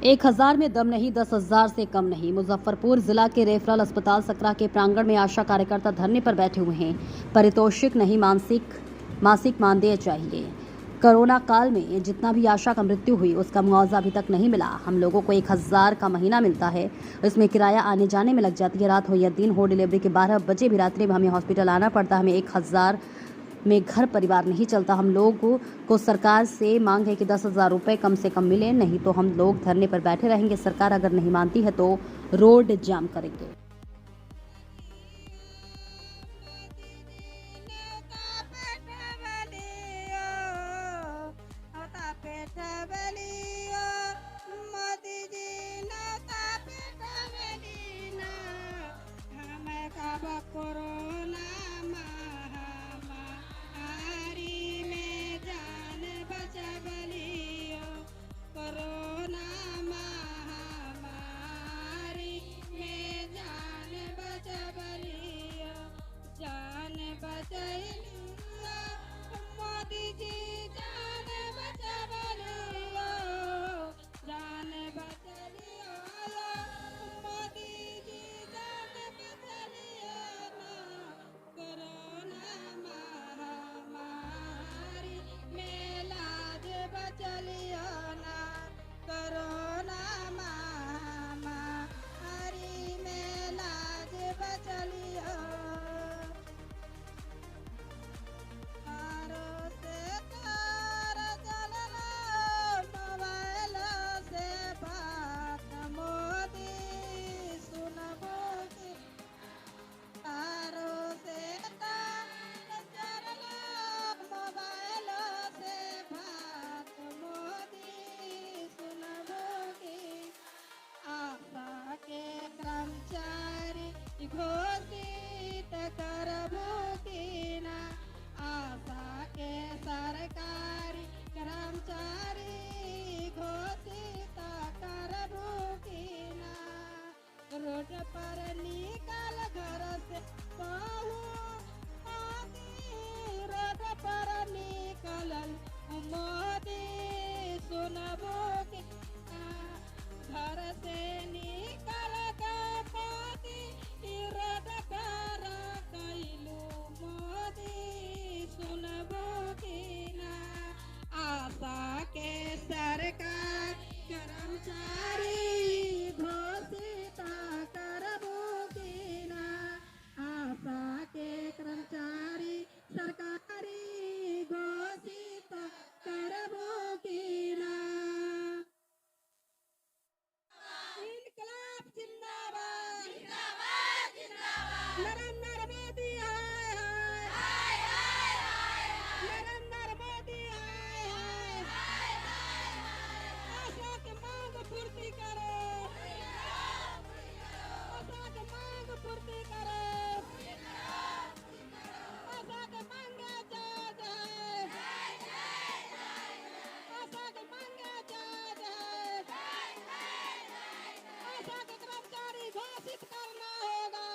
1000 में दम नहीं, 10,000 से कम नहीं। मुजफ्फरपुर जिला के रेफरल अस्पताल सकरा के प्रांगण में आशा कार्यकर्ता धरने पर बैठे हुए हैं। पारितोषिक नहीं, मासिक मानदेय चाहिए। कोरोना काल में जितना भी आशा का मृत्यु हुई उसका मुआवजा अभी तक नहीं मिला। हम लोगों को 1000 का महीना मिलता है, इसमें किराया आने जाने में लग जाती है। रात हो या दिन हो, डिलीवरी के 12 बजे भी रात्रि में हमें हॉस्पिटल आना पड़ता है। हमें 1000 में घर परिवार नहीं चलता। हम लोगों को सरकार से मांग है कि 10,000 रुपये कम से कम मिले, नहीं तो हम लोग धरने पर बैठे रहेंगे। सरकार अगर नहीं मानती है तो रोड जाम करेंगे। कोरोना महामारी में जान बचवलियो, कोरोना महामारी में जान बचवलियो, जान बचैलियो मोदी जी, जान बचवलियो, जान बचलियो मोदी जी, जान बचलियो ना, कोरोना महामारी में लाज बचलियो ना, कोरोना महामारी में लाज बचलियो। तारों से तार जलना, मोबाइल से बात मोदी सुनबो की, तारों से तार जलना, मोबाइल से बात मोदी सुनबो की, आशा के कर्मचारी घोषित करबो की ना, आशा के सरकारी कर्मचारी घोषित करबो की ना, रोड पर निकल घर से बहू मोदी, रोड पर निकलल मोदी सुनबो की ना, घर से निकल के मोदी रोड पर कैलू मोदी सुनबो की ना, आशा के सरकार कर्मचारी घोषित करबो की ना, आशा के कर्मचारी सरकारी घोषित करबो की ना। इनकलाब जिंदाबाद, जिंदाबाद, जिंदाबाद। नरेंद्र मोदी हाय हाय, हाय हाय, नरेंद्र मोदी हाय हाय, आशा की मांग पूर्ति करो, आशा की मांग पूर्ति करो, आशा की मांगे जायज है, आशा की मांगे जायज है, आशा के कर्मचारी घोषित करना होगा,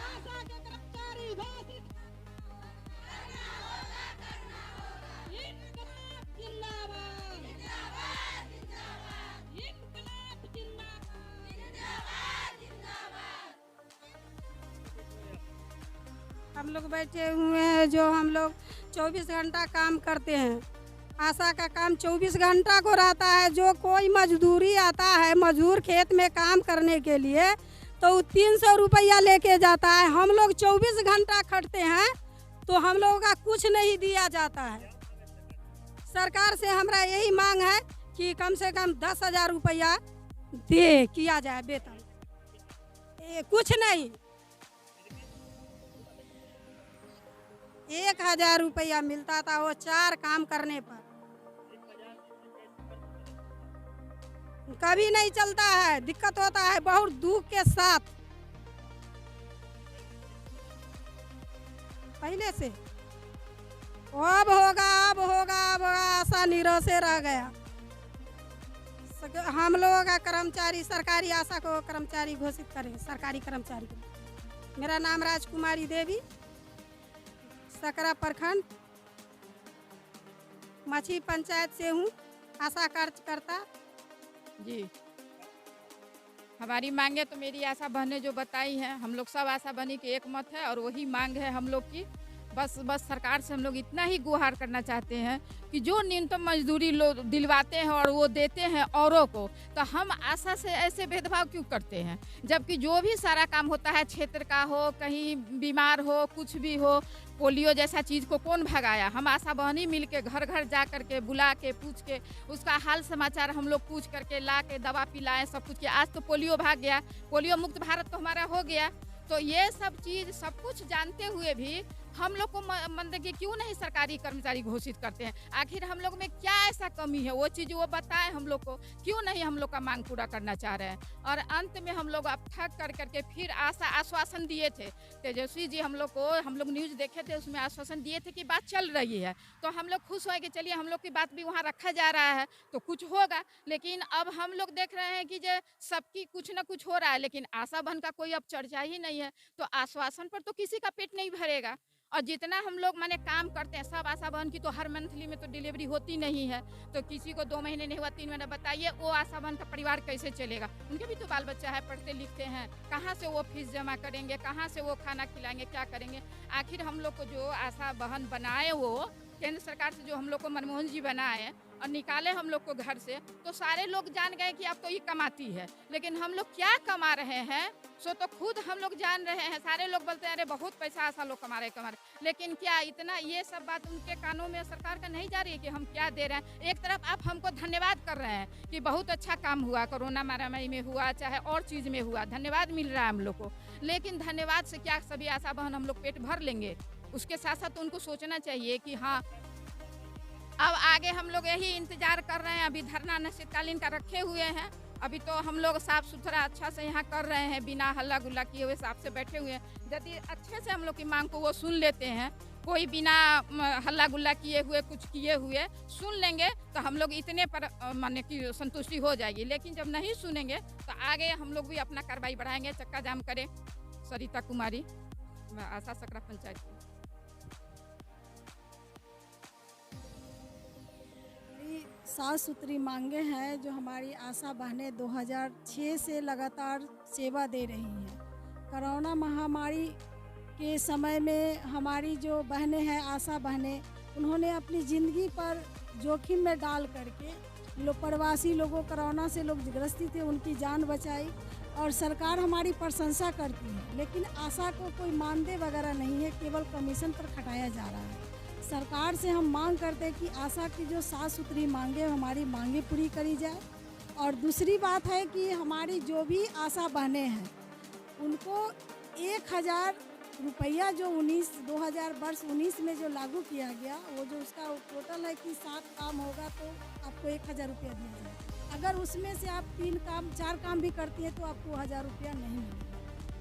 आशा के कर्मचारी घोषित करना होगा। इनकलाब जिंदाबाद, जिंदाबाद, जिंदाबाद, इनकलाब जिंदाबाद, जिंदाबाद। हम लोग बैठे हुए हैं, जो हम लोग 24 घंटा काम करते हैं। आशा का काम 24 घंटा को रहता है। जो कोई मजदूरी आता है, मजदूर खेत में काम करने के लिए, तो 300 रुपया लेके जाता है। हम लोग 24 घंटा खटते हैं तो हम लोगों का कुछ नहीं दिया जाता है। सरकार से हमारा यही मांग है कि कम से कम 10,000 रुपया दे किया जाए वेतन। कुछ नहीं, 1000 रुपया मिलता था, वो 4 काम करने पर। कभी नहीं चलता है, दिक्कत होता है बहुत दुख के साथ। पहले से अब होगा, अब होगा, अब होगा, आशा निराशे रह गया। हम लोगों का कर्मचारी सरकारी आशा को कर्मचारी घोषित करें, सरकारी कर्मचारी को। मेरा नाम राजकुमारी देवी, सकरा प्रखंड मछली पंचायत से हूँ। आशा कार्यकर्ता। जी, हमारी मांगे तो मेरी आशा बहन ने जो बताई हैं, हम लोग सब आशा बहनी की एक मत है और वही मांग है हम लोग की। बस सरकार से हम लोग इतना ही गुहार करना चाहते हैं कि जो न्यूनतम मजदूरी लोग दिलवाते हैं और वो देते हैं औरों को, तो हम आशा से ऐसे भेदभाव क्यों करते हैं? जबकि जो भी सारा काम होता है, क्षेत्र का हो, कहीं बीमार हो, कुछ भी हो, पोलियो जैसा चीज़ को कौन भगाया? हम आशा बहनी मिल के घर घर जा कर के बुला के पूछ के उसका हाल समाचार हम लोग पूछ करके ला के दवा पिलाएं, सब कुछ किया। आज तो पोलियो भाग गया, पोलियो मुक्त भारत तो हमारा हो गया। तो ये सब चीज़ सब कुछ जानते हुए भी हम लोग को मतलब कि क्यों नहीं सरकारी कर्मचारी घोषित करते हैं? आखिर हम लोग में क्या ऐसा कमी है? वो चीज़ वो बताएं हम लोग को, क्यों नहीं हम लोग का मांग पूरा करना चाह रहे हैं? और अंत में हम लोग अब थक कर करके फिर आश्वासन दिए थे तेजस्वी जी, हम लोग न्यूज़ देखे थे, उसमें आश्वासन दिए थे कि बात चल रही है। तो हम लोग खुश हुए कि चलिए हम लोग की बात भी वहाँ रखा जा रहा है तो कुछ होगा। लेकिन अब हम लोग देख रहे हैं कि जो सबकी कुछ ना कुछ हो रहा है, लेकिन आशा बहन का कोई अब चर्चा ही नहीं है। तो आश्वासन पर तो किसी का पेट नहीं भरेगा। और जितना हम लोग माने काम करते हैं, सब आशा बहन की तो हर मंथली में तो डिलीवरी होती नहीं है। तो किसी को 2 महीने नहीं हुआ, 3 महीने, बताइए वो आशा बहन का परिवार कैसे चलेगा? उनके भी तो बाल बच्चा है, पढ़ते लिखते हैं, कहाँ से वो फीस जमा करेंगे, कहाँ से वो खाना खिलाएंगे, क्या करेंगे? आखिर हम लोग को जो आशा बहन बनाए, वो केंद्र सरकार से जो हम लोग को मनमोहन जी बनाए और निकाले हम लोग को घर से, तो सारे लोग जान गए कि अब तो ये कमाती है। लेकिन हम लोग क्या कमा रहे हैं सो तो खुद हम लोग जान रहे हैं। सारे लोग बोलते हैं अरे बहुत पैसा आशा लोग कमा रहे, लेकिन क्या इतना ये सब बात उनके कानों में सरकार का नहीं जा रही है कि हम क्या दे रहे हैं? एक तरफ आप हमको धन्यवाद कर रहे हैं कि बहुत अच्छा काम हुआ, कोरोना महामारी में हुआ, चाहे और चीज़ में हुआ, धन्यवाद मिल रहा है हम लोग को। लेकिन धन्यवाद से क्या सभी आशा बहन हम लोग पेट भर लेंगे? उसके साथ साथ उनको सोचना चाहिए कि हाँ, अब आगे हम लोग यही इंतजार कर रहे हैं। अभी धरना अनिश्चितकालीन का रखे हुए हैं। अभी तो हम लोग साफ सुथरा अच्छा से यहाँ कर रहे हैं, बिना हल्ला गुल्ला किए हुए साफ से बैठे हुए हैं। यदि अच्छे से हम लोग की मांग को वो सुन लेते हैं, कोई बिना हल्ला गुल्ला किए हुए, कुछ किए हुए सुन लेंगे, तो हम लोग इतने पर माने कि संतुष्टि हो जाएगी। लेकिन जब नहीं सुनेंगे तो आगे हम लोग भी अपना कार्रवाई बढ़ाएंगे, चक्का जाम करें। सरिता कुमारी, आशा सकरा पंचायत की। साफ सुथरी मांगे हैं जो हमारी आशा बहनें 2006 से लगातार सेवा दे रही हैं। कोरोना महामारी के समय में हमारी जो बहनें हैं, आशा बहनें, उन्होंने अपनी ज़िंदगी पर जोखिम में डाल करके लोग प्रवासी लोगों, कोरोना से लोग ग्रसित थे, उनकी जान बचाई और सरकार हमारी प्रशंसा करती है। लेकिन आशा को कोई मानदेय वगैरह नहीं है, केवल कमीशन पर खटाया जा रहा है। सरकार से हम मांग करते हैं कि आशा की जो साफ सुथरी मांगे, हमारी मांगे पूरी करी जाए। और दूसरी बात है कि हमारी जो भी आशा बहनें हैं, उनको 1000 रुपया जो 2000 वर्ष 19 में जो लागू किया गया, वो जो उसका टोटल है कि 7 काम होगा तो आपको 1000 रुपया दिया जाए। अगर उसमें से आप 3 काम 4 काम भी करती हैं तो आपको 1000 रुपया नहीं मिलेगा।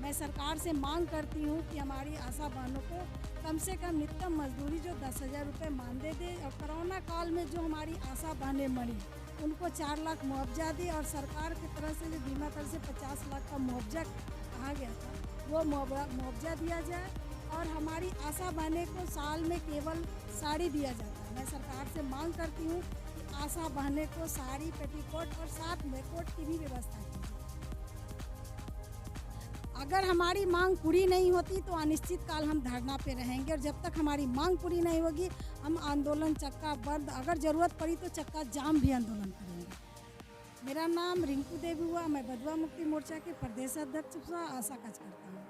मैं सरकार से मांग करती हूँ कि हमारी आशा बहनों को कम से कम न्यूनतम मजदूरी जो 10,000 रुपये मानदेय दे, और कोरोना काल में जो हमारी आशा बहनें मरी उनको 4 लाख मुआवजा दे, और सरकार की तरफ से जो बीमा कर से 50 लाख का मुआवजा कहा गया था, वो मुआवजा दिया जाए। और हमारी आशा बहनें को साल में केवल साड़ी दिया जाता है। मैं सरकार से मांग करती हूँ कि आशा बहनें को साड़ी, पेटीकोट और साथ में कोट की भी व्यवस्था की जाए। अगर हमारी मांग पूरी नहीं होती तो अनिश्चित काल हम धरना पे रहेंगे, और जब तक हमारी मांग पूरी नहीं होगी हम आंदोलन चक्का बंद, अगर ज़रूरत पड़ी तो चक्का जाम भी आंदोलन करेंगे। मेरा नाम रिंकू देवी हुआ, मैं बधवा मुक्ति मोर्चा के प्रदेश अध्यक्ष आशा कार्य करता हूँ।